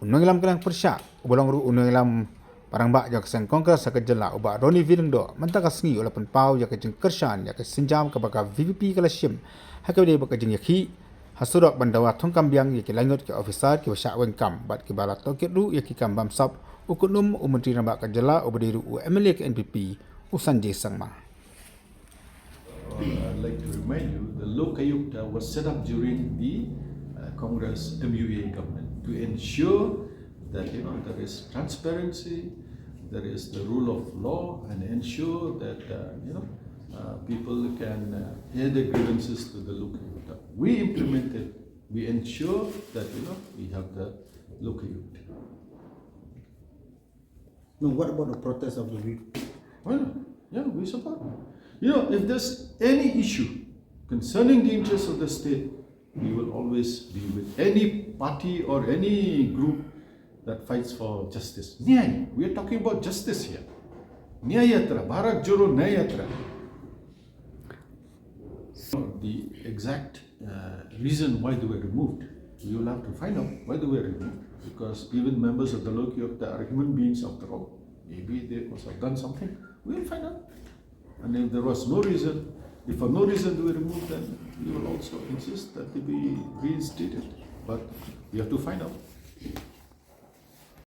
unang kelang persyak ubolong ru unang parang bak jak sang kongres sak jela uba Roni Virndo mantaka sngi ulapan pau jak Kyrshan jak sinjam ka baka VVP kala sim hakade baka Jingïakhih Surok bandawa thongkam biang yaki langot ke officer ke wasyak wengkam bat ke balat toket ru yaki kam bamsap ukunum menteri nambak ka jela ubadiru MLA ke NPP usanjay sangma. I'd like to remind you, the Lokayukta was set up during the Congress MUA government to ensure that there is transparency, there is the rule of law, and ensure that people can air their grievances to the Lokayukta. We implemented, we ensure that we have the Lokayukta. No, what about the protest of the week? Well, yeah, we support. If there's any issue concerning the interests of the state, we will always be with any party or any group that fights for justice. Nyaya, we are talking about justice here. Nyayatra, Bharat Joro Nyayatra. The exact reason why they were removed, we will have to find out why they were removed. Because even members of the Lokayukta are human beings after all. Maybe they must have done something. We will find out. And if there was no reason, if for no reason they were removed, then we will also insist that they be reinstated. But we have to find out.